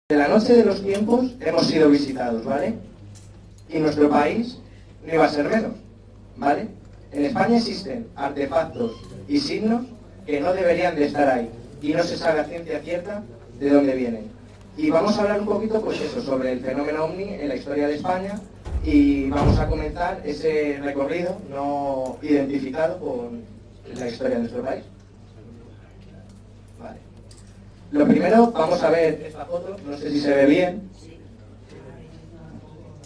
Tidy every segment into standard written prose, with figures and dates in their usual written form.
De la noche de los tiempos hemos sido visitados, ¿vale? Y nuestro país no iba a ser menos, ¿vale? En España existen artefactos y signos que no deberían de estar ahí y no se sabe a ciencia cierta de dónde vienen. Y vamos a hablar un poquito, pues eso, sobre el fenómeno OVNI en la historia de España y vamos a comenzar ese recorrido no identificado con la historia de nuestro país. Vale. Lo primero, vamos a ver esta foto, no sé si se ve bien.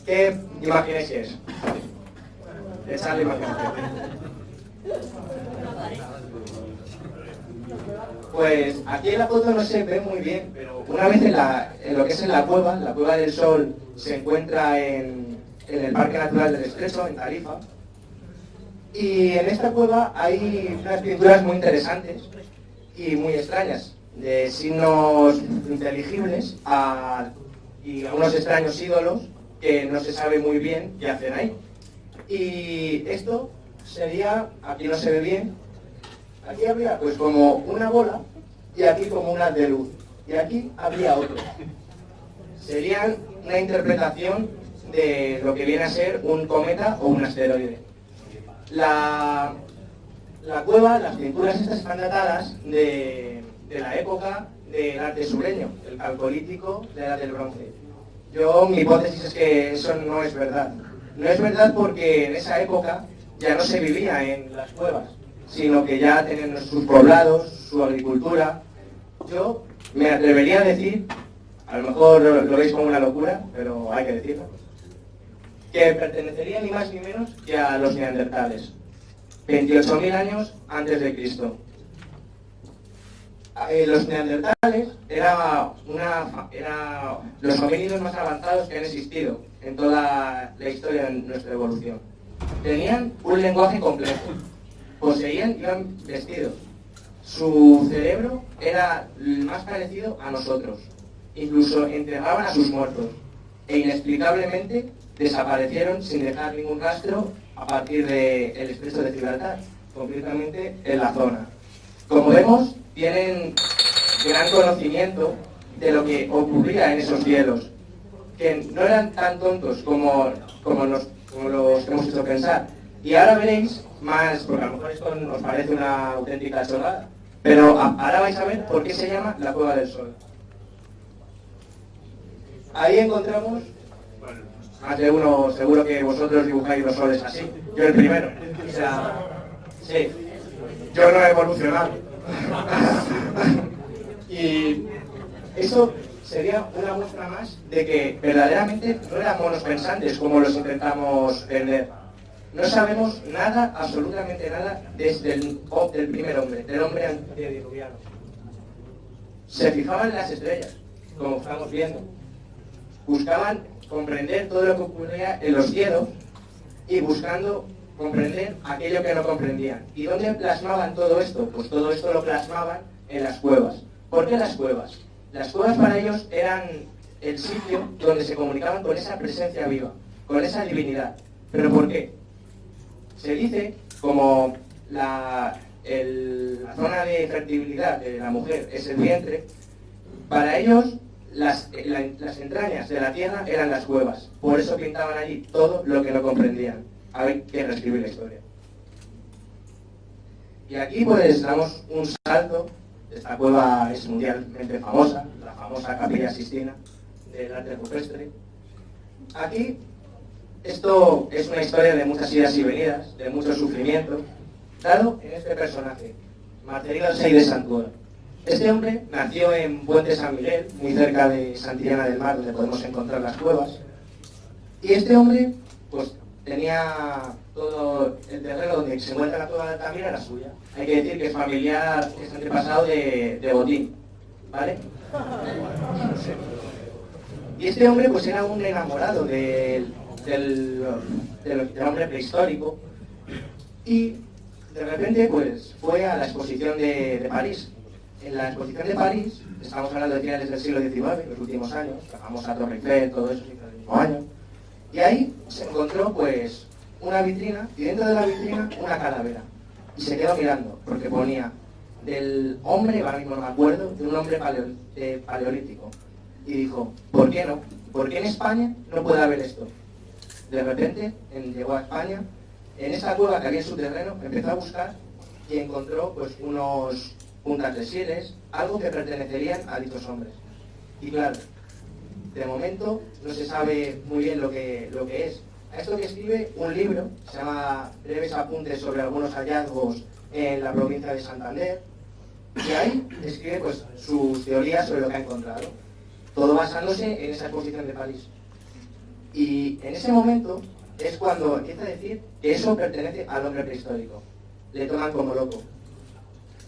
¿Qué imagináis que es? Echad la imaginación. Pues aquí en la foto no se ve muy bien, pero una vez en lo que es en la Cueva del Sol se encuentra en el Parque Natural del Estrecho, en Tarifa. Y en esta cueva hay unas pinturas muy interesantes y muy extrañas, de signos inteligibles y a unos extraños ídolos que no se sabe muy bien qué hacen ahí. Y esto sería, aquí no se ve bien, aquí habría pues como una bola y aquí como un haz de luz. Y aquí habría otro. Serían una interpretación de lo que viene a ser un cometa o un asteroide. La cueva, las pinturas estas están datadas de la época del arte sureño, el calcolítico, de la edad del bronce. Mi hipótesis es que eso no es verdad. No es verdad porque en esa época ya no se vivía en las cuevas, sino que ya tenían sus poblados, su agricultura. Yo me atrevería a decir, a lo mejor lo veis como una locura, pero hay que decirlo, que pertenecería ni más ni menos que a los neandertales, 28.000 años antes de Cristo. Los neandertales eran los homínidos más avanzados que han existido en toda la historia de nuestra evolución. Tenían un lenguaje complejo, poseían y iban vestidos. Su cerebro era el más parecido a nosotros. Incluso enterraban a sus muertos e inexplicablemente desaparecieron sin dejar ningún rastro a partir del estrecho de Gibraltar, concretamente en la zona. Como vemos, tienen gran conocimiento de lo que ocurría en esos cielos, que no eran tan tontos como los que hemos hecho pensar. Y ahora veréis más, porque a lo mejor esto os parece una auténtica chorrada, pero ahora vais a ver por qué se llama la Cueva del Sol. Ahí encontramos, más de uno, seguro que vosotros dibujáis los soles así, yo el primero. O sea, sí, yo no he evolucionado. Y eso sería una muestra más de que verdaderamente no eran monos pensantes como los intentamos vender. No sabemos nada, absolutamente nada, desde del primer hombre, del hombre antediluviano. Se fijaban en las estrellas, como estamos viendo. Buscaban comprender todo lo que ocurría en los cielos y buscando comprender aquello que no comprendían. ¿Y dónde plasmaban todo esto? Pues todo esto lo plasmaban en las cuevas. ¿Por qué las cuevas? Las cuevas para ellos eran el sitio donde se comunicaban con esa presencia viva, con esa divinidad. ¿Pero por qué? Se dice, como la zona de fertilidad de la mujer es el vientre, para ellos las entrañas de la tierra eran las cuevas. Por eso pintaban allí todo lo que no comprendían. Hay que reescribir la historia. Y aquí pues damos un salto. Esta cueva es mundialmente famosa, la famosa Capilla Sistina del arte rupestre. Aquí, esto es una historia de muchas idas y venidas, de mucho sufrimiento, dado en este personaje, Marcelino VI de Santuola. Este hombre nació en Puente San Miguel, muy cerca de Santillana del Mar, donde podemos encontrar las cuevas. Y este hombre, pues, tenía todo el terreno donde se encuentra la cueva de Altamira, era suya. Hay que decir que es familiar, es antepasado de Botín, ¿vale? Y este hombre, pues, era un enamorado del hombre prehistórico. Y de repente, pues, fue a la exposición de París. En la exposición de París, estamos hablando de finales del siglo XIX, los últimos años, la famosa Torre Eiffel, todo eso, el mismo año. Y ahí se encontró, pues, una vitrina, y dentro de la vitrina una calavera. Y se quedó mirando, porque ponía del hombre, ahora mismo no me acuerdo, de un hombre paleolítico. y dijo, ¿por qué no? ¿Por qué en España no puede haber esto? De repente llegó a España, en esa cueva que había en su terreno, empezó a buscar y encontró pues unos puntas de sieles, algo que pertenecerían a dichos hombres. Y claro, de momento no se sabe muy bien lo que es. A esto que escribe un libro, se llama Breves apuntes sobre algunos hallazgos en la provincia de Santander, y ahí escribe pues sus teorías sobre lo que ha encontrado, todo basándose en esa exposición de París. Y en ese momento es cuando empieza a decir que eso pertenece al hombre prehistórico. Le toman como loco.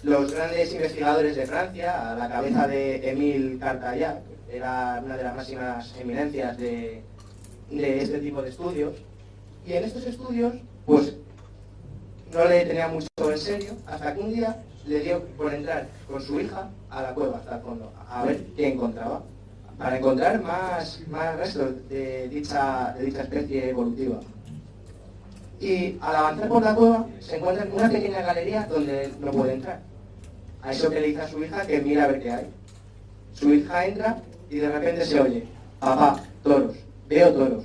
Los grandes investigadores de Francia, a la cabeza de Émile Cartaillat, era una de las máximas eminencias de este tipo de estudios, y en estos estudios pues no le tenía mucho en serio, hasta que un día le dio por entrar con su hija a la cueva hasta el fondo, a ver qué encontraba, para encontrar más restos de dicha especie evolutiva. Y al avanzar por la cueva se encuentra en una pequeña galería donde él no puede entrar. A eso que le dice a su hija que mira a ver qué hay. Su hija entra y de repente se oye, papá, toros, veo toros.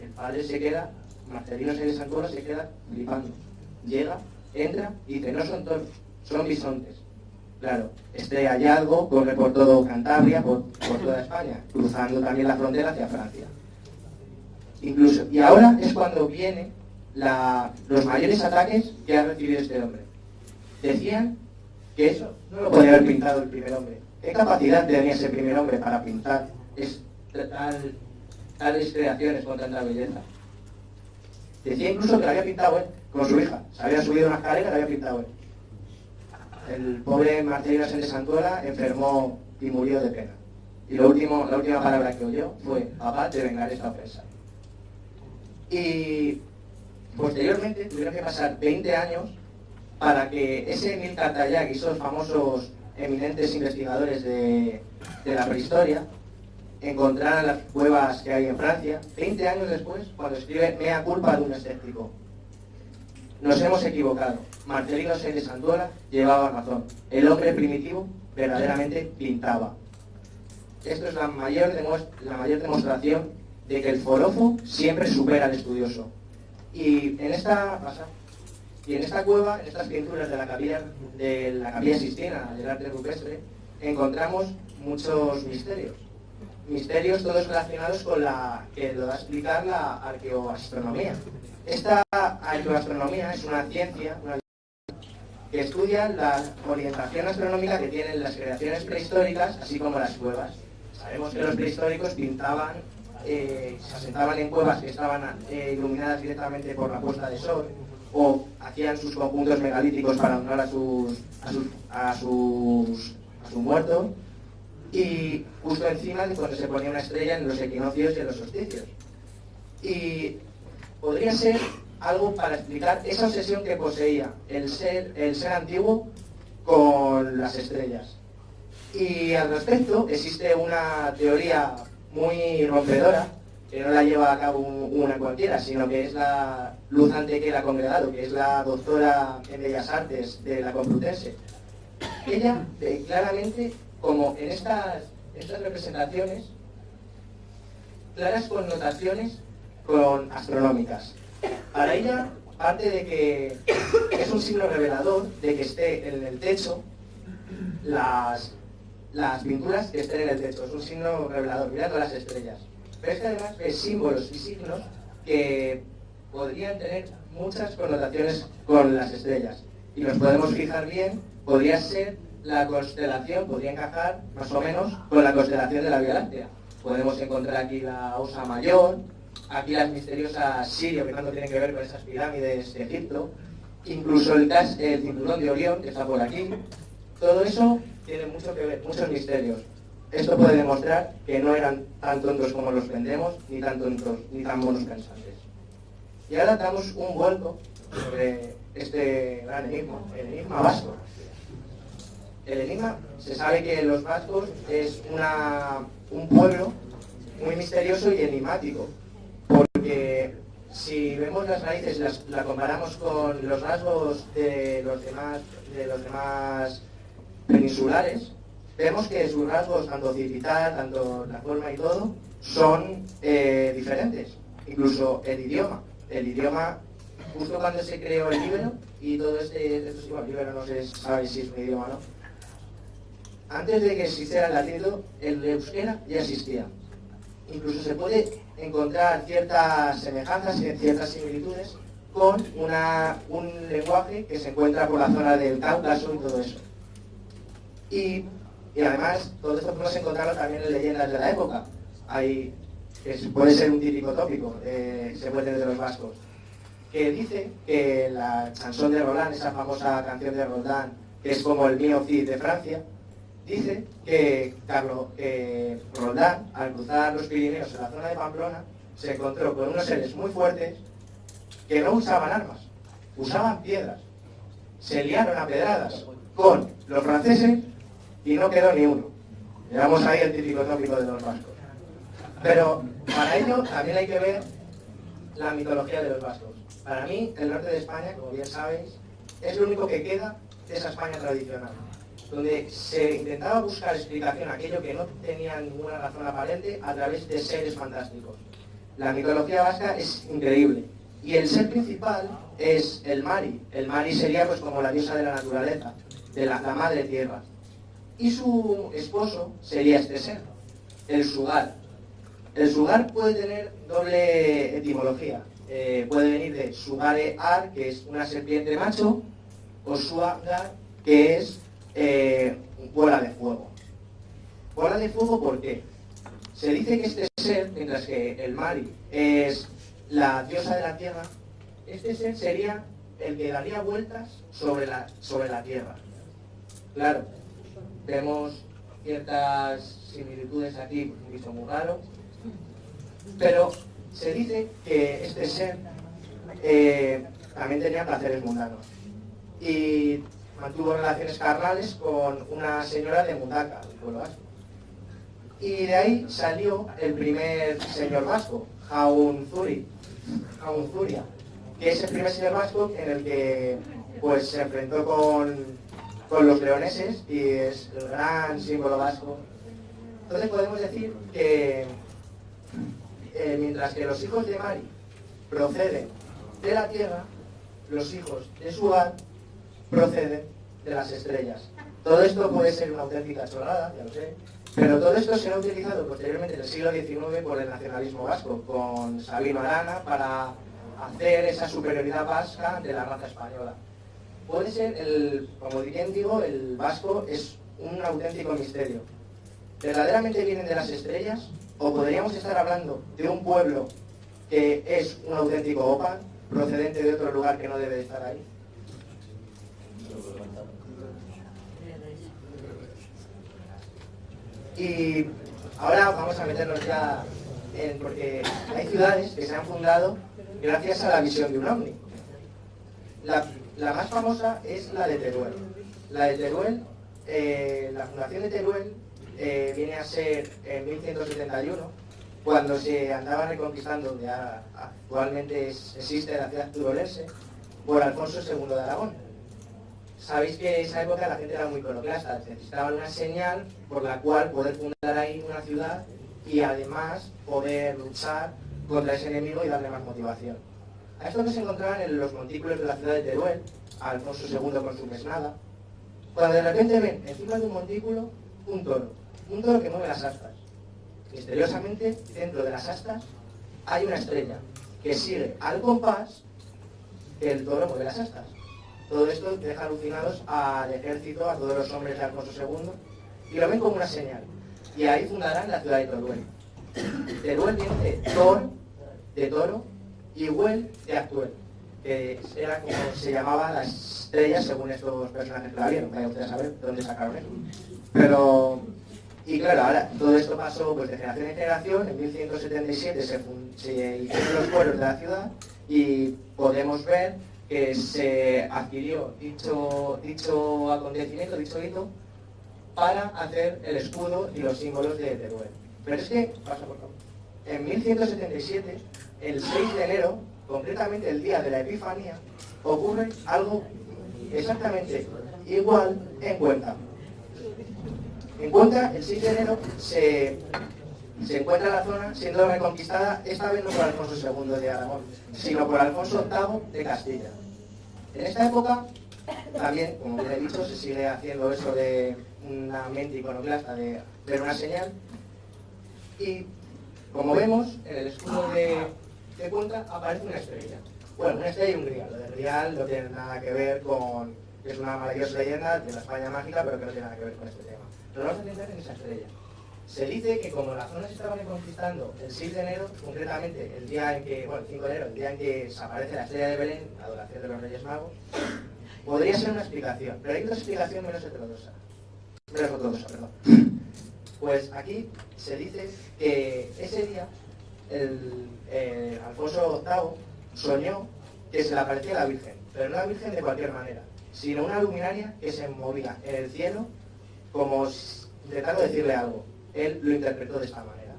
El padre se queda, Marcelino Saiz de Santoro se queda flipando. Llega, entra y dice, no son toros, son bisontes. Claro, este hallazgo corre por todo Cantabria, por toda España, cruzando también la frontera hacia Francia. Incluso, y ahora es cuando vienen los mayores ataques que ha recibido este hombre. Decían que eso no lo podía haber pintado el primer hombre. ¿Qué capacidad tenía ese primer hombre para pintar tales creaciones con tanta belleza? Decía incluso que lo había pintado él, con su hija. Se había subido una escalera y lo había pintado él. El pobre Marcelino Saiz de Santoro enfermó y murió de pena. Y la última palabra que oyó fue, papá, te vengaré esta ofensa. Y posteriormente tuvieron que pasar 20 años para que ese Émile Cartaillat y esos famosos eminentes investigadores de la prehistoria encontraran las cuevas que hay en Francia, 20 años después, cuando escribe Mea culpa de un escéptico. Nos hemos equivocado. Marcelino Saiz de Santoro llevaba razón. El hombre primitivo verdaderamente pintaba. Esto es la mayor demostración de que el forofo siempre supera al estudioso. Y en esta cueva, en estas pinturas de la Capilla Sistina, del arte rupestre, encontramos muchos misterios. Misterios todos relacionados con que lo va a explicar la arqueoastronomía. Esta arqueoastronomía es una ciencia que estudia la orientación astronómica que tienen las creaciones prehistóricas, así como las cuevas. Sabemos que los prehistóricos pintaban, se asentaban en cuevas que estaban iluminadas directamente por la puesta de sol, o hacían sus conjuntos megalíticos para honrar a sus muertos, y justo encima de cuando se ponía una estrella en los equinoccios y en los solsticios. Y podría ser algo para explicar esa obsesión que poseía el ser antiguo con las estrellas. Y al respecto existe una teoría muy rompedora, que no la lleva a cabo una cualquiera, sino que es la Luz Antequera Congregado, que es la doctora en Bellas Artes de la Complutense. Ella claramente, como en estas representaciones, claras connotaciones astronómicas. Para ella, parte de que es un signo revelador de que esté en el techo las pinturas que estén en el techo. Es un signo revelador, mirando las estrellas. Pero es que además es símbolos y signos que podrían tener muchas connotaciones con las estrellas. Y nos podemos fijar bien, podría ser la constelación, podría encajar más o menos con la constelación de la Vía Láctea. Podemos encontrar aquí la Osa Mayor, aquí las misteriosas Sirio, que tanto tienen que ver con esas pirámides de Egipto, incluso el cinturón de Orión, que está por aquí. Todo eso tiene mucho que ver, muchos misterios. Esto puede demostrar que no eran tan tontos como los vendemos, ni tan tontos, ni tan monos pensantes. Y ahora damos un vuelco sobre este gran enigma, el enigma vasco. El enigma, se sabe que los vascos es un pueblo muy misterioso y enigmático, porque si vemos las raíces, la comparamos con los rasgos de los demás peninsulares, vemos que sus rasgos, tanto occipital, tanto la forma y todo, son diferentes. Incluso el idioma. El idioma, justo cuando se creó el íbero, y todo esto es igual, el íbero no se sabe si es un idioma o no. Antes de que existiera el latín, el euskera ya existía. Incluso se puede encontrar ciertas semejanzas y ciertas similitudes con un lenguaje que se encuentra por la zona del Cáucaso y todo eso. Y además, todo esto podemos encontrarlo también en leyendas de la época. Puede ser un típico tópico, se puede de los vascos, que dice que la chanson de Roland, esa famosa canción de Roland, que es como el mío Cid de Francia, dice que Roldán, al cruzar los Pirineos en la zona de Pamplona, se encontró con unos seres muy fuertes que no usaban armas, usaban piedras. Se liaron a pedradas con los franceses y no quedó ni uno. Llevamos ahí el típico tópico de los vascos. Pero para ello también hay que ver la mitología de los vascos. Para mí, el norte de España, como bien sabéis, es lo único que queda de esa España tradicional, donde se intentaba buscar explicación a aquello que no tenía ninguna razón aparente a través de seres fantásticos. La mitología vasca es increíble. Y el ser principal es el Mari. El Mari sería pues como la diosa de la naturaleza, de la madre tierra. Y su esposo sería este ser, el Sugar. El Sugar puede tener doble etimología. Puede venir de Sugare Ar, que es una serpiente macho, o Suagar, que es bola de fuego. Bola de fuego, ¿por qué? Se dice que este ser, mientras que el Mari es la diosa de la tierra, este ser sería el que daría vueltas sobre la tierra. Claro, vemos ciertas similitudes aquí, un bicho muy raro, pero se dice que este ser también tenía placeres mundanos y mantuvo relaciones carnales con una señora de Mundaka, del pueblo vasco. Y de ahí salió el primer señor vasco, Jaun Zuria, que es el primer señor vasco en el que pues, se enfrentó con los leoneses y es el gran símbolo vasco. Entonces podemos decir que mientras que los hijos de Mari proceden de la tierra, los hijos de Sugar proceden de las estrellas. Todo esto puede ser una auténtica chorrada, ya lo sé, pero todo esto será utilizado posteriormente en el siglo XIX por el nacionalismo vasco, con Sabino Arana, para hacer esa superioridad vasca ante la raza española. Puede ser, como bien digo, el vasco es un auténtico misterio. ¿Verdaderamente vienen de las estrellas? ¿O podríamos estar hablando de un pueblo que es un auténtico opa, procedente de otro lugar que no debe de estar ahí? Y ahora vamos a meternos ya porque hay ciudades que se han fundado gracias a la visión de un ovni. La más famosa es la de Teruel. La de Teruel, la fundación de Teruel viene a ser en 1171, cuando se andaba reconquistando donde actualmente existe la ciudad turolense, por Alfonso II de Aragón. Sabéis que en esa época la gente era muy iconoclasta, necesitaban una señal por la cual poder fundar ahí una ciudad y además poder luchar contra ese enemigo y darle más motivación. A esto que se encontraban en los montículos de la ciudad de Teruel, Alfonso II con su mesnada, cuando de repente ven encima de un montículo un toro que mueve las astas. Misteriosamente, dentro de las astas hay una estrella que sigue al compás que el toro mueve las astas. Todo esto deja alucinados al ejército, a todos los hombres de Alfonso II, y lo ven como una señal. Y ahí fundarán la ciudad de Teruel. Teruel viene de toro, y Huel de Actuel, que era como se llamaban las estrellas según estos personajes que la vieron. Vaya ustedes a saber dónde sacaron eso. Y claro, ahora todo esto pasó pues, de generación en generación. En 1177 se hicieron los pueblos de la ciudad y podemos ver que se adquirió dicho acontecimiento, dicho hito, para hacer el escudo y los símbolos de Teruel. Pero es que, pasa por favor, en 1177, el 6 de enero, concretamente el día de la Epifanía, ocurre algo exactamente igual en Cuenca. En Cuenca, el 6 de enero se encuentra la zona siendo reconquistada, esta vez no por Alfonso II de Aragón, sino por Alfonso VIII de Castilla. En esta época, también, como bien he dicho, se sigue haciendo eso de una mente iconoclasta de ver una señal. Y, como vemos, en el escudo de Cuenca aparece una estrella. Bueno, una estrella y un grial. Lo del grial no tiene nada que ver con... es una maravillosa leyenda de la España mágica, pero que no tiene nada que ver con este tema. Pero vamos a centrar en esa estrella. Se dice que como la zona se estaba reconquistando el 6 de enero, concretamente el día en que, bueno, el 5 de enero, el día en que desaparece la estrella de Belén, la adoración de los Reyes Magos, podría ser una explicación, pero hay otra explicación menos ortodoxa. Pues aquí se dice que ese día Alfonso VIII soñó que se le aparecía la Virgen, pero no la Virgen de cualquier manera, sino una luminaria que se movía en el cielo como intentando decirle algo. Él lo interpretó de esta manera.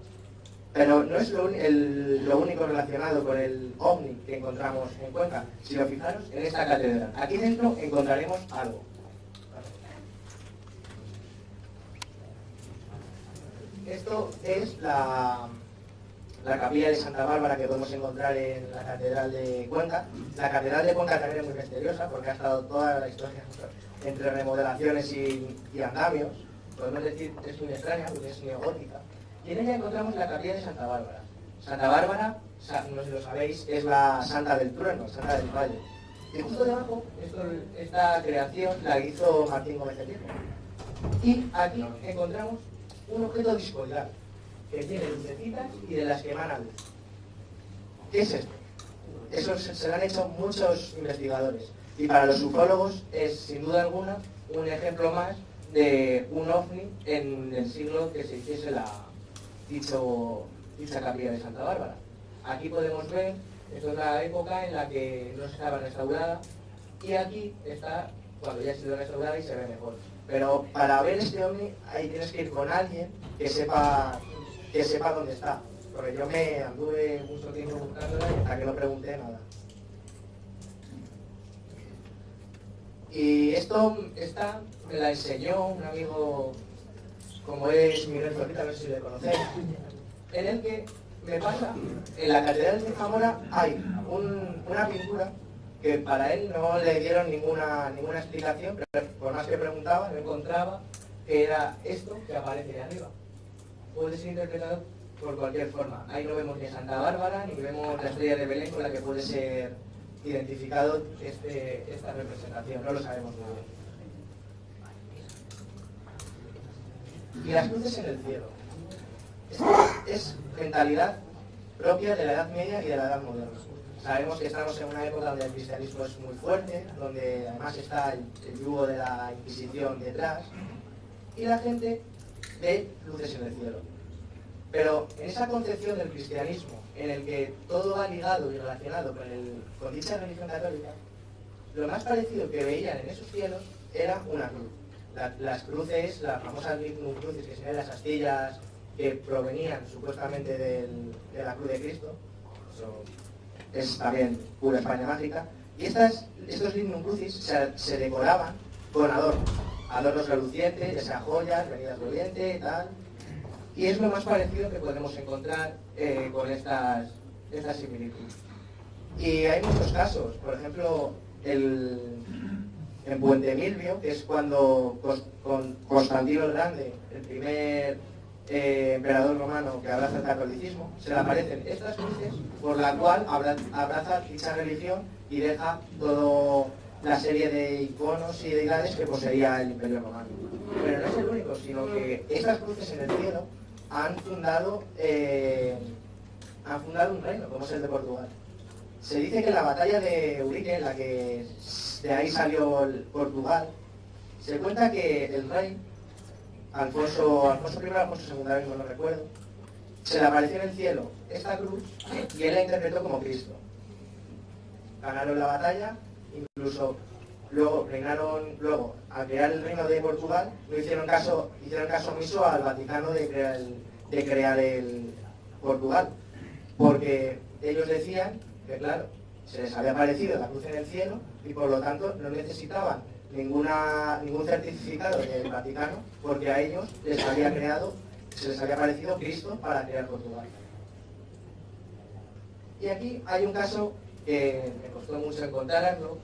Pero no es lo único relacionado con el ovni que encontramos en Cuenca, sino fijaros en esta catedral. Aquí dentro encontraremos algo. Esto es la capilla de Santa Bárbara que podemos encontrar en la catedral de Cuenca. La catedral de Cuenca también es muy misteriosa porque ha estado toda la historia entre remodelaciones y andamios. Podemos decir que es muy extraña porque es neogótica. Y en ella encontramos la capilla de Santa Bárbara. Santa Bárbara, no sé si lo sabéis, es la santa del trueno, santa del valle. Y justo debajo, esta creación la hizo Martín Gómez de Viejo. Y aquí encontramos un objeto discoidal que tiene lucecitas y de las que emana luz. ¿Qué es esto? Eso se lo han hecho muchos investigadores. Y para los ufólogos es, sin duda alguna, un ejemplo más de un ovni en el siglo que se hiciese dicha capilla de Santa Bárbara. Aquí podemos ver, esto es la época en la que no estaba restaurada, y aquí está cuando ya ha sido restaurada y se ve mejor. Pero para ver este ovni ahí tienes que ir con alguien que sepa dónde está. Porque yo me anduve mucho tiempo buscándola y hasta que no pregunté nada. Y esta me la enseñó un amigo, como es Miguel Zorrita, no sé si le conocéis, en el que me pasa, en la Catedral de Zamora hay una pintura que para él no le dieron ninguna explicación, pero por más que preguntaba, no encontraba que era esto que aparece ahí arriba. Puede ser interpretado por cualquier forma. Ahí no vemos ni a Santa Bárbara, ni vemos la estrella de Belén con la que puede ser identificado esta representación, no lo sabemos muy bien. Y las luces en el cielo. Es mentalidad propia de la Edad Media y de la Edad Moderna. Sabemos que estamos en una época donde el cristianismo es muy fuerte, donde además está el yugo de la Inquisición detrás, y la gente ve luces en el cielo. Pero en esa concepción del cristianismo, en el que todo va ligado y relacionado con dicha religión católica, lo más parecido que veían en esos cielos era una cruz. Las cruces, las famosas lignum crucis, que serían las astillas que provenían supuestamente de la cruz de Cristo, eso es también pura España mágica, y estos lignum crucis se decoraban con adornos relucientes, ya sea joyas, venidas de Oriente, tal. Y es lo más parecido que podemos encontrar con estas similitudes. Y hay muchos casos, por ejemplo, en Puente Milvio, que es cuando con Constantino el Grande, el primer emperador romano que abraza el catolicismo, se le aparecen estas cruces por la cual abraza dicha religión y deja toda la serie de iconos y deidades que poseía el Imperio Romano. Pero no es el único, sino que estas cruces en el cielo han fundado un reino, como es el de Portugal. Se dice que en la batalla de Urique, en la que de ahí salió Portugal, se cuenta que el rey, Alfonso I, Alfonso II, mismo no recuerdo, se le apareció en el cielo esta cruz y él la interpretó como Cristo. Ganaron la batalla, incluso luego al crear el reino de Portugal, no hicieron caso omiso al Vaticano de crear el Portugal, porque ellos decían que, claro, se les había aparecido la cruz en el cielo y por lo tanto no necesitaban ningún certificado del Vaticano, porque a ellos se les había parecido Cristo para crear Portugal. Y aquí hay un caso que me costó mucho encontrarlo,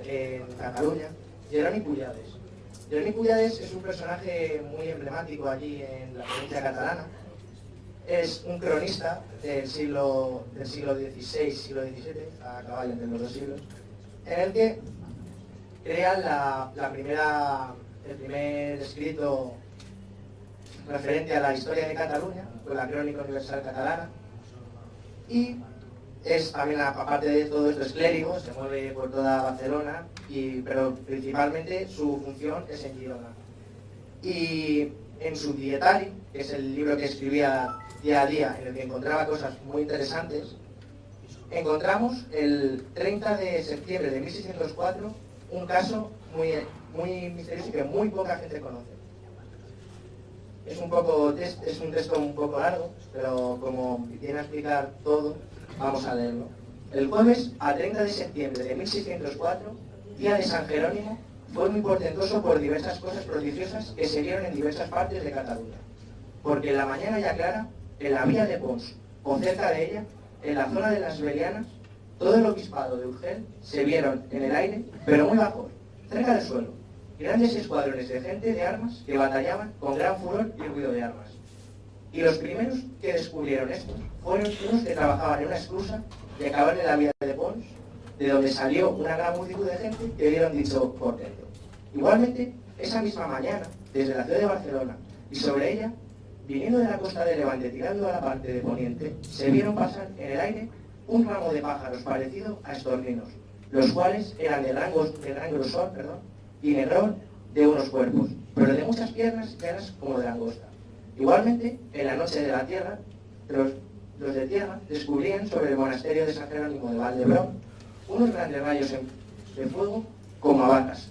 en Cataluña, Jeroni Pujades. Jeroni Pujades es un personaje muy emblemático allí en la provincia catalana. Es un cronista del siglo XVI, siglo XVII, a caballo entre los dos siglos, en el que crea el primer escrito referente a la historia de Cataluña, con la Crónica Universal Catalana, y es también, aparte de todo esto, es clérigo, se mueve por toda Barcelona, pero principalmente su función es en Girona. Y en su Dietari, que es el libro que escribía día a día, en el que encontraba cosas muy interesantes, encontramos el 30 de septiembre de 1604 un caso muy misterioso y que muy poca gente conoce. Es un texto un poco largo, pero como viene a explicar todo, vamos a leerlo. El jueves, a 30 de septiembre de 1604, día de San Jerónimo, fue muy portentoso por diversas cosas prodigiosas que se dieron en diversas partes de Cataluña. Porque en la mañana ya clara, en la villa de Pons, o cerca de ella, en la zona de las Belianas, todo el obispado de Urgel se vieron en el aire, pero muy bajos, cerca del suelo, grandes escuadrones de gente de armas que batallaban con gran furor y ruido de armas. Y los primeros que descubrieron esto fueron unos que trabajaban en una esclusa y acabaron en la villa de Pons, de donde salió una gran multitud de gente que vieron dicho portento. Igualmente, esa misma mañana, desde la ciudad de Barcelona y sobre ella, viniendo de la costa de Levante tirando a la parte de poniente, se vieron pasar en el aire un ramo de pájaros parecido a estorninos, los cuales eran de gran grosor y negrón de unos cuerpos, pero de muchas piernas y alas como de langosta. Igualmente, en la noche de la tierra, los de tierra descubrían sobre el monasterio de San Jerónimo de Valdebrón unos grandes rayos de fuego como habacas,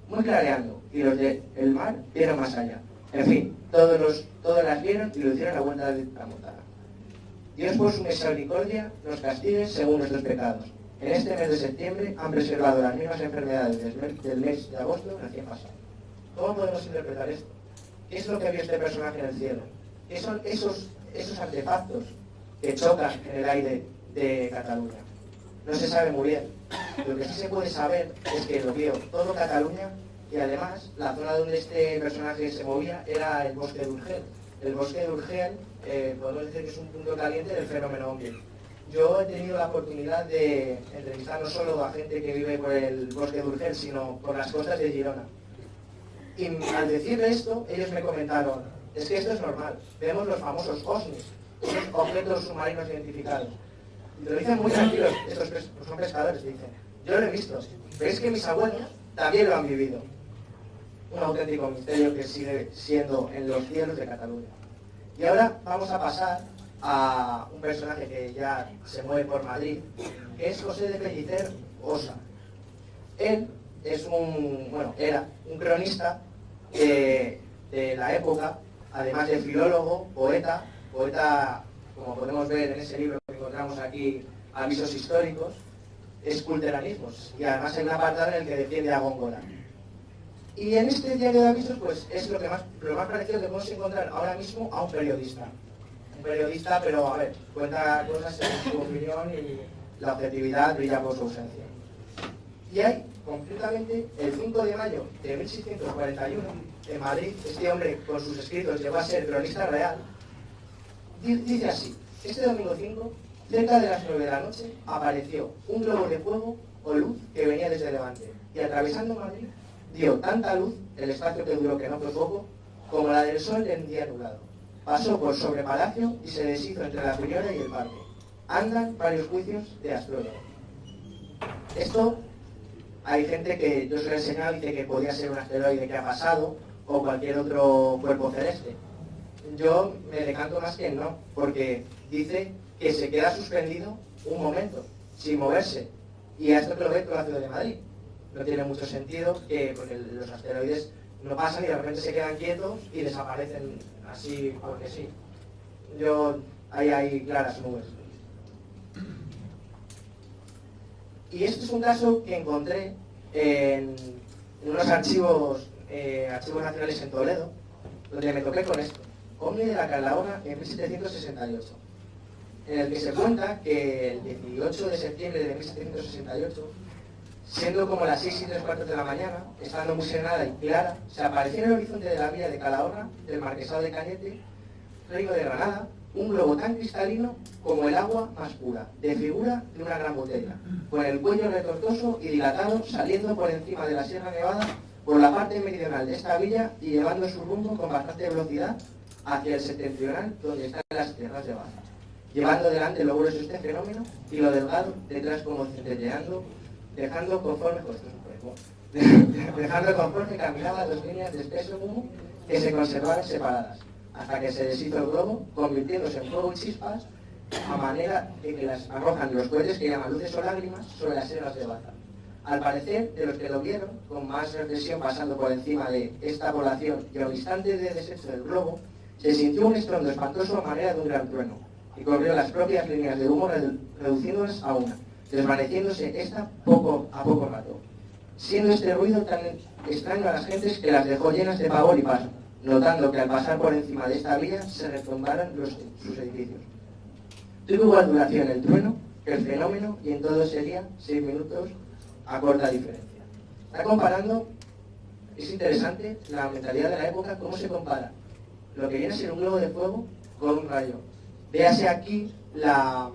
muy clareando, y los del mar vieron más allá. En fin, todos las vieron y lo hicieron a vuelta de la montaña. Dios por su misericordia nos castigue según nuestros pecados. En este mes de septiembre han preservado las mismas enfermedades del mes de agosto recién pasado. ¿Cómo podemos interpretar esto? ¿Qué es lo que vio este personaje en el cielo? ¿Qué son esos artefactos que chocan en el aire de Cataluña? No se sabe muy bien. Lo que sí se puede saber es que lo vio todo Cataluña y además la zona donde este personaje se movía era el bosque de Urgel. El bosque de Urgel, podemos decir que es un punto caliente del fenómeno ovni. Yo he tenido la oportunidad de entrevistar no solo a gente que vive por el bosque de Urgel, sino por las costas de Girona. Y al decirle esto, ellos me comentaron, es que esto es normal, vemos los famosos OSNIs, esos objetos submarinos identificados. Y te lo dicen muy tranquilos, son pescadores, dicen, yo lo he visto, pero es que mis abuelos también lo han vivido. Un auténtico misterio que sigue siendo en los cielos de Cataluña. Y ahora vamos a pasar a un personaje que ya se mueve por Madrid, que es José de Pellicer Osa. Él era un cronista de la época, además de filólogo, poeta, como podemos ver en ese libro que encontramos aquí, Avisos históricos, es culteranismos, y además hay un apartado en el que defiende a Góngora. Y en este diario de avisos, pues es lo más parecido que podemos encontrar ahora mismo a un periodista. Un periodista, pero a ver, cuenta cosas en su opinión y la objetividad brilla por su ausencia. Y hay, concretamente, el 5 de mayo de 1641, en Madrid, este hombre con sus escritos llegó a ser cronista real, dice así: este domingo 5, cerca de las 9 de la noche, apareció un globo de fuego o luz que venía desde Levante, y atravesando Madrid, dio tanta luz, el espacio que duró que no fue poco, como la del sol en un día nublado. Pasó por sobre Palacio y se deshizo entre la Priora y el Parque. Andan varios juicios de astrónomo. Esto, hay gente que yo se lo he enseñado y dice que podía ser un asteroide que ha pasado o cualquier otro cuerpo celeste. Yo me decanto más que no, porque dice que se queda suspendido un momento, sin moverse. Y a esto que lo ve toda la ciudad de Madrid. No tiene mucho sentido porque los asteroides no pasan y de repente se quedan quietos y desaparecen así porque sí. Ahí hay claras nubes. Y este es un caso que encontré en en unos archivos nacionales en Toledo, donde me topé con esto. Ovni de la Calahorra en 1768, en el que se cuenta que el 18 de septiembre de 1768, siendo como las 6:03 de la mañana, estando muy serenada y clara, se apareció en el horizonte de la villa de Calahorra, del Marquesado de Cañete, Reino de Granada, un globo tan cristalino como el agua más pura, de figura de una gran botella, con el cuello retortoso y dilatado, saliendo por encima de la Sierra Nevada por la parte meridional de esta villa y llevando su rumbo con bastante velocidad hacia el septentrional, donde están las tierras de Baza, llevando delante lo grueso este fenómeno y lo delgado detrás como centelleando, dejando conforme caminaba 2 líneas de espeso humo que se conservaban separadas, hasta que se deshizo el globo, convirtiéndose en fuego y chispas, a manera de que las arrojan los cohetes que llaman luces o lágrimas sobre las sierras de Baza. Al parecer, de los que lo vieron, con más reflexión pasando por encima de esta población y al instante de deshecho del globo, se sintió un estruendo espantoso a manera de un gran trueno, y corrió las propias líneas de humo reduciéndolas a una, desvaneciéndose esta poco a poco rato, siendo este ruido tan extraño a las gentes que las dejó llenas de pavor y pasmo, notando que al pasar por encima de esta vía se retumbaran sus edificios. Tuvo igual duración el trueno que el fenómeno, y en todo sería 6 minutos a corta diferencia. Está comparando, es interesante la mentalidad de la época, cómo se compara lo que viene a ser un globo de fuego con un rayo. Véase aquí la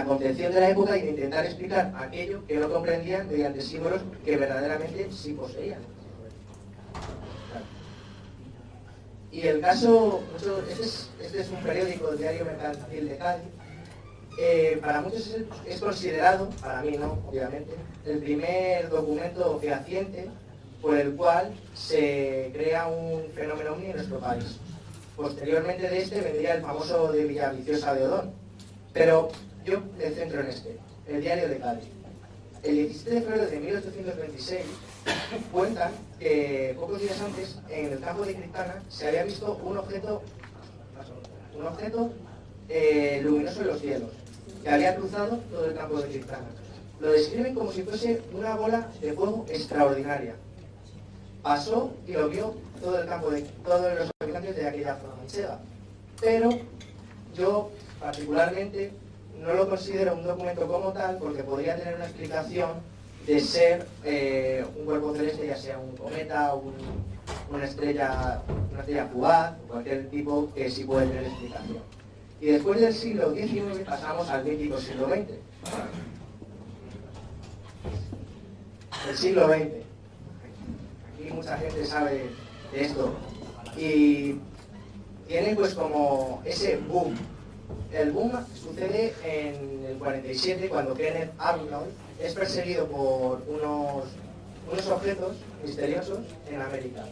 concepción de la época y de intentar explicar aquello que no comprendían mediante símbolos que verdaderamente sí poseían. Y el caso, este es un periódico, el Diario Mercantil de Cádiz. Para muchos es considerado, para mí no, obviamente, el primer documento fehaciente por el cual se crea un fenómeno ovni en nuestro país. Posteriormente de este vendría el famoso de Villaviciosa de Odón, pero yo me centro en este, el Diario de Cádiz. El 17 de febrero de 1826 cuentan que pocos días antes en el campo de Criptana se había visto un objeto luminoso en los cielos, que había cruzado todo el campo de Criptana. Lo describen como si fuese una bola de fuego extraordinaria. Pasó y lo vio todo el campo de todos los habitantes de aquella zona manchega. Pero yo particularmente no lo considero un documento como tal, porque podría tener una explicación de ser un cuerpo celeste, ya sea un cometa, una estrella fugaz, cualquier tipo que sí puede tener explicación. Y después del siglo XIX pasamos al mítico siglo XX. El siglo XX. Aquí mucha gente sabe de esto. Y tiene pues como ese boom. El boom sucede en el 47, cuando Kenneth Arnold es perseguido por unos objetos misteriosos en América.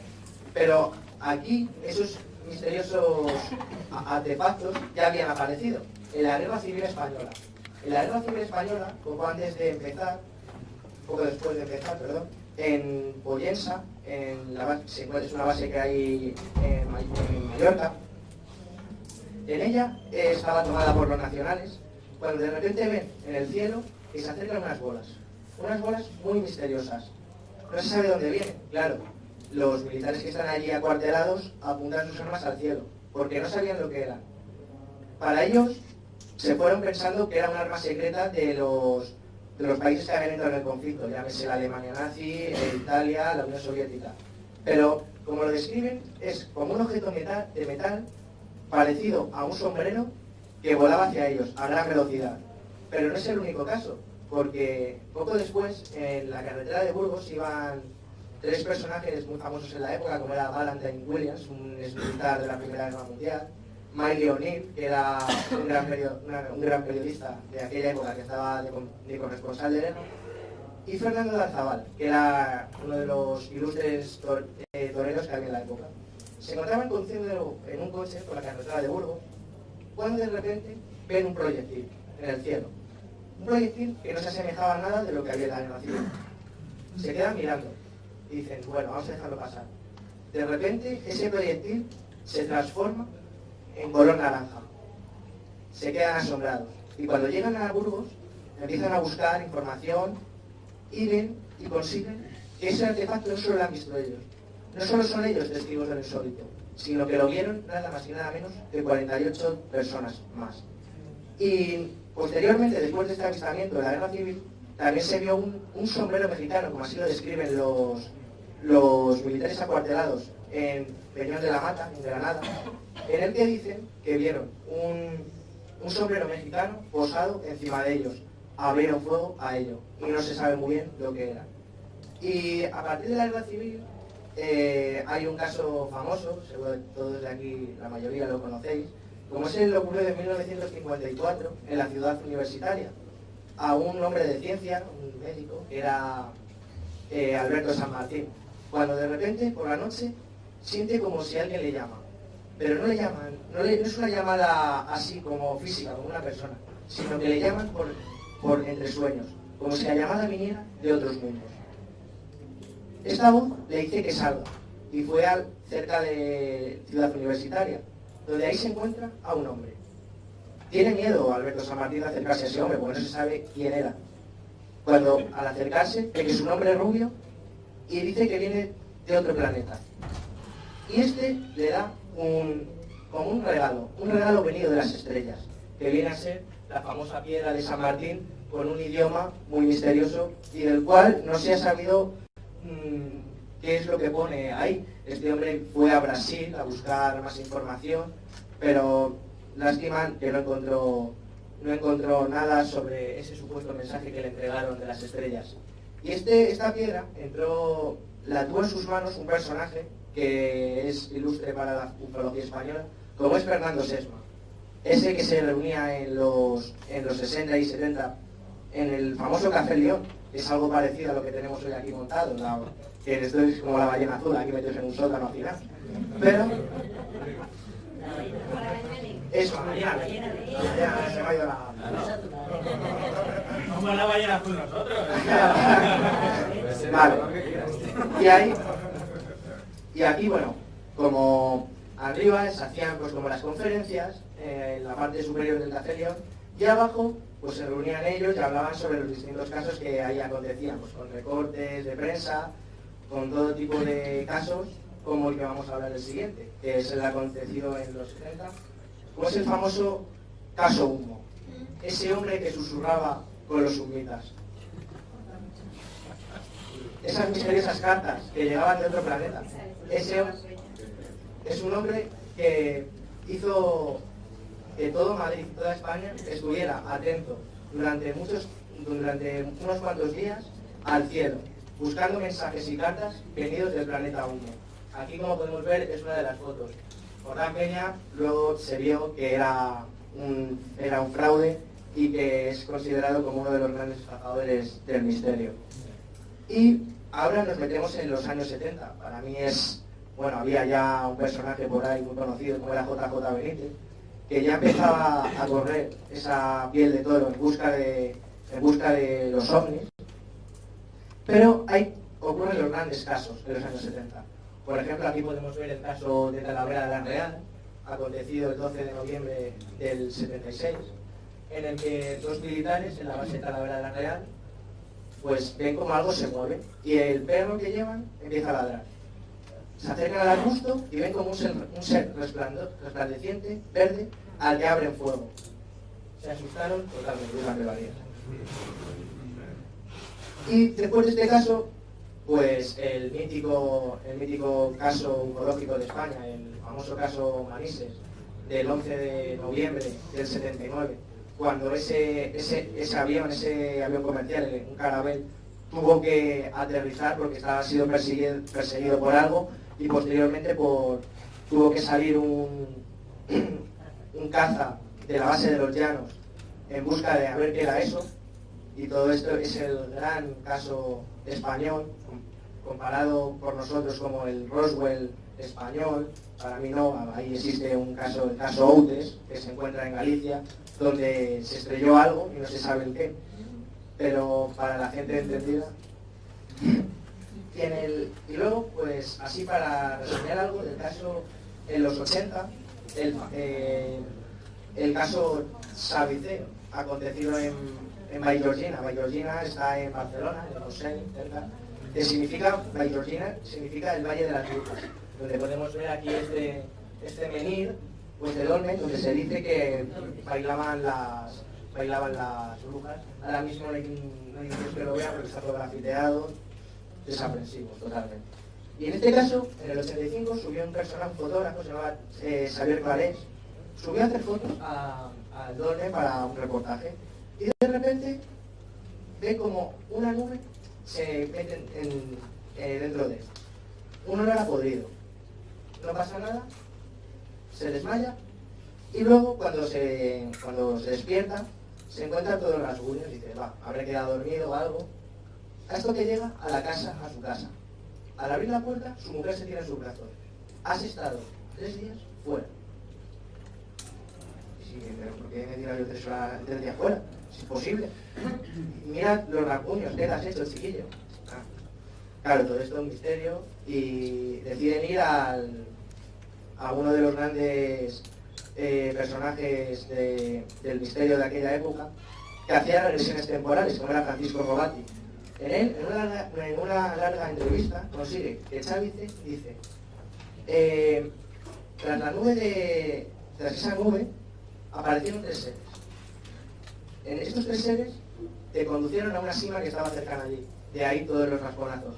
Pero aquí esos misteriosos artefactos ya habían aparecido en la Guerra Civil Española. En la Guerra Civil Española, poco después de empezar, en Pollensa, es una base que hay en Mallorca. En ella estaba tomada por los nacionales, cuando de repente ven en el cielo que se acercan unas bolas muy misteriosas. No se sabe dónde vienen, claro. Los militares que están allí acuartelados apuntan sus armas al cielo, porque no sabían lo que eran. Para ellos, se fueron pensando que era un arma secreta de los países que habían entrado en el conflicto, llámese la Alemania nazi, Italia, la Unión Soviética. Pero, como lo describen, es como un objeto de metal parecido a un sombrero que volaba hacia ellos a gran velocidad. Pero no es el único caso, porque poco después, en la carretera de Burgos, iban 3 personajes muy famosos en la época, como era Valentine Williams, un exmilitar de la Primera Guerra Mundial, Miley O'Neill, que era un gran periodista de aquella época que estaba de corresponsal de guerra, y Fernando de Arzabal, que era uno de los ilustres toreros que había en la época. Se encontraban conduciendo en un coche por la carretera de Burgos, cuando de repente ven un proyectil en el cielo. Un proyectil que no se asemejaba a nada de lo que había en la Guerra Civil. Se quedan mirando y dicen, bueno, vamos a dejarlo pasar. De repente ese proyectil se transforma en color naranja. Se quedan asombrados. Y cuando llegan a Burgos, empiezan a buscar información y ven y consiguen ese artefacto no solo lo han visto ellos, no solo son ellos testigos del insólito, sino que lo vieron nada más y nada menos que 48 personas más. Y posteriormente, después de este avistamiento de la guerra civil, también se vio un sombrero mexicano, como así lo describen los militares acuartelados en Peñón de la Mata, en Granada, en el que dicen que vieron un sombrero mexicano posado encima de ellos. Abrieron fuego a ello y no se sabe muy bien lo que era. Y a partir de la guerra civil hay un caso famoso, seguro que todos de aquí, la mayoría lo conocéis, como es el ocurrido en 1954 en la ciudad universitaria, a un hombre de ciencia, un médico, que era Alberto San Martín, cuando de repente, por la noche, siente como si alguien le llama. Pero no le llaman, no es una llamada así como física, como una persona, sino que le llaman por entre sueños, como si la llamada viniera de otros mundos. Esta voz le dice que salga, y fue cerca de Ciudad Universitaria, donde ahí se encuentra a un hombre. Tiene miedo Alberto San Martín de acercarse a ese hombre, porque no se sabe quién era. Cuando al acercarse, ve que su nombre es rubio, y dice que viene de otro planeta. Y este le da como un regalo venido de las estrellas, que viene a ser la famosa piedra de San Martín, con un idioma muy misterioso y del cual no se ha sabido qué es lo que pone ahí. Este hombre fue a Brasil a buscar más información, pero lástima que no encontró nada sobre ese supuesto mensaje que le entregaron de las estrellas. Y esta piedra la tuvo en sus manos un personaje que es ilustre para la ufología española, como es Fernando Sesma. Ese que se reunía en los 60 y 70 en el famoso Café León, que es algo parecido a lo que tenemos hoy aquí montado, que esto es como la ballena azul, aquí metidos en un sótano al final. Pero eso, ya se me ha ido la... ¿Cómo la ballena azul nosotros? Vale. Y aquí, bueno, como arriba se hacían pues como las conferencias, en la parte superior del Café León, y abajo pues se reunían ellos y hablaban sobre los distintos casos que ahí acontecían, pues con recortes de prensa, con todo tipo de casos, como el que vamos a hablar el siguiente, que es el acontecido en los 70, como es el famoso caso Humo. Ese hombre que susurraba con los sumitas. Esas misteriosas cartas que llegaban de otro planeta. Ese es un hombre que hizo que todo Madrid, toda España, estuviera atento durante unos cuantos días al cielo, buscando mensajes y cartas venidos del planeta Humo. Aquí, como podemos ver, es una de las fotos. Jordán Peña luego se vio que era un fraude y que es considerado como uno de los grandes estafadores del misterio. Y ahora nos metemos en los años 70. Para mí había ya un personaje por ahí muy conocido como era JJ Benítez, que ya empezaba a correr esa piel de toro en busca de los ovnis. Pero ocurren los grandes casos de los años 70. Por ejemplo, aquí podemos ver el caso de Talavera de la Real, acontecido el 12 de noviembre del 76, en el que dos militares en la base de Talavera de la Real pues ven como algo se mueve y el perro que llevan empieza a ladrar. Se acercan al arbusto y ven como un ser resplandeciente, verde, al que abren fuego. Se asustaron totalmente durante la guerra. Y después de este caso, pues el mítico caso ufológico de España, el famoso caso Manises, del 11 de noviembre del 79, cuando ese avión comercial, un Caravelle, tuvo que aterrizar porque estaba siendo perseguido por algo, y posteriormente tuvo que salir un caza de la base de los Llanos en busca de a ver qué era eso, y todo esto es el gran caso español, comparado por nosotros como el Roswell español. Para mí no, ahí existe el caso Outes, que se encuentra en Galicia, donde se estrelló algo y no se sabe el qué, pero para la gente entendida. Y luego, pues así para reseñar algo del caso en los 80, el caso Saviceno, acontecido en Vallgorguina. Vallgorguina está en Barcelona, en el Rossell, cerca. que significa, Vallgorgina significa el Valle de las Brujas, donde podemos ver aquí este menhir, o este dolmen, donde se dice que bailaban las brujas. Ahora mismo no hay Dios que lo vea porque está todo grafiteado, desaprensivo totalmente. Y en este caso, en el 85, subió un personaje, un fotógrafo, se llamaba Xavier Clarés, subió a hacer fotos al dolmen para un reportaje. Y de repente ve como una nube se mete dentro de él. Un olor a podrido. No pasa nada, se desmaya y luego cuando se despierta se encuentra todo en rasguños y dice, va, habré quedado dormido o algo. A esto que llega a la casa, a su casa. Al abrir la puerta, su mujer se tira en sus brazos. Has estado 3 días fuera. Sí, pero ¿por qué me he tirado yo 3 días fuera? Es imposible. Mira los rasguños, ¿qué te has hecho, chiquillo? Claro, todo esto es un misterio y deciden ir a uno de los grandes personajes del misterio de aquella época que hacía regresiones temporales, como era Francisco Robati. En una larga entrevista consigue que Chávez dice tras esa nube aparecieron 3 seres. En estos 3 seres te conducieron a una sima que estaba cercana allí, de ahí todos los rasponazos.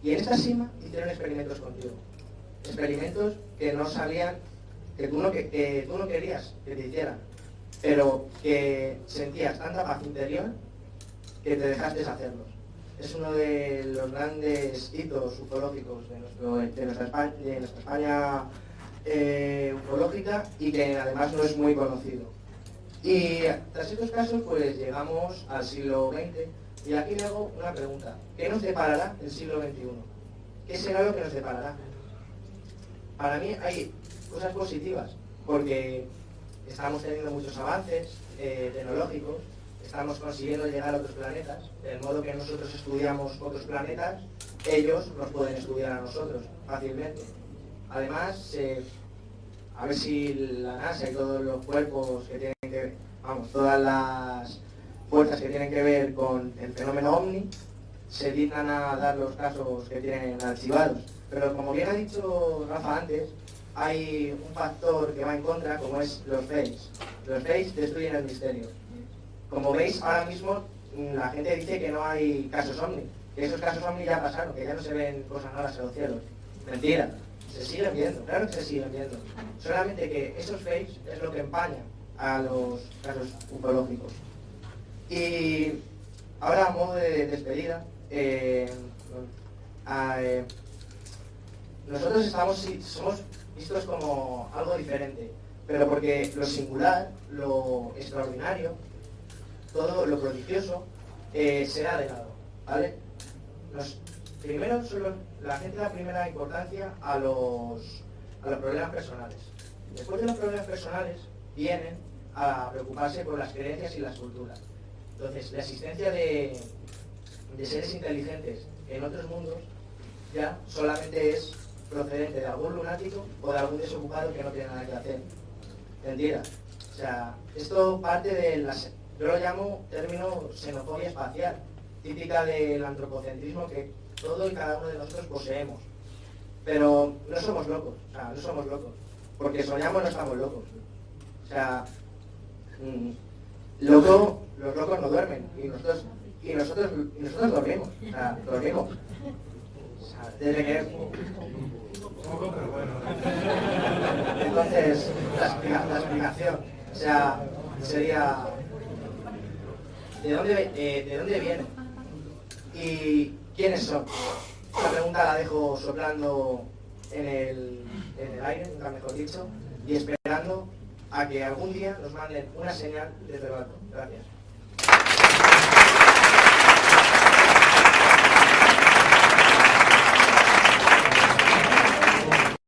Y en esta sima hicieron experimentos contigo. Experimentos que no sabían, que tú no querías que te hicieran, pero que sentías tanta paz interior que te dejaste hacerlos. Es uno de los grandes hitos ufológicos de nuestra España ufológica y que además no es muy conocido. Y tras estos casos pues llegamos al siglo XX y aquí le hago una pregunta. ¿Qué nos deparará el siglo XXI? ¿Qué será lo que nos deparará? Para mí hay cosas positivas porque estamos teniendo muchos avances tecnológicos, estamos consiguiendo llegar a otros planetas, del modo que nosotros estudiamos otros planetas, ellos nos pueden estudiar a nosotros fácilmente. Además, a ver si la NASA y todos los cuerpos que tienen que ver, todas las fuerzas que tienen que ver con el fenómeno OVNI, se dignan a dar los casos que tienen archivados. Pero como bien ha dicho Rafa antes, hay un factor que va en contra, como es los fakes. Los fakes destruyen el misterio. Como veis, ahora mismo la gente dice que no hay casos OVNI, que esos casos OVNI ya pasaron, que ya no se ven cosas raras en los cielos. Mentira, se siguen viendo, claro que se siguen viendo. Solamente que esos fakes es lo que empaña a los casos ufológicos. Y ahora, a modo de despedida, nosotros somos vistos como algo diferente, pero porque lo singular, lo extraordinario, todo lo prodigioso, se da de lado, ¿vale? Primero, la gente da primera importancia a los problemas personales. Después de los problemas personales, vienen a preocuparse por las creencias y las culturas. Entonces, la existencia de seres inteligentes en otros mundos ya solamente es procedente de algún lunático o de algún desocupado que no tiene nada que hacer. Mentira. O sea, esto parte de yo lo llamo término xenofobia espacial, típica del antropocentrismo que todo y cada uno de nosotros poseemos. Pero no somos locos, o sea, no somos locos. Porque soñamos no estamos locos. O sea, los locos no duermen y nosotros dormimos. O sea, dormimos. O sea, desde que... Entonces, la explicación, o sea, sería ¿de dónde vienen? ¿Y quiénes son? Esta pregunta la dejo soplando en el aire, nunca mejor dicho, y esperando a que algún día nos manden una señal desde el alto. Gracias.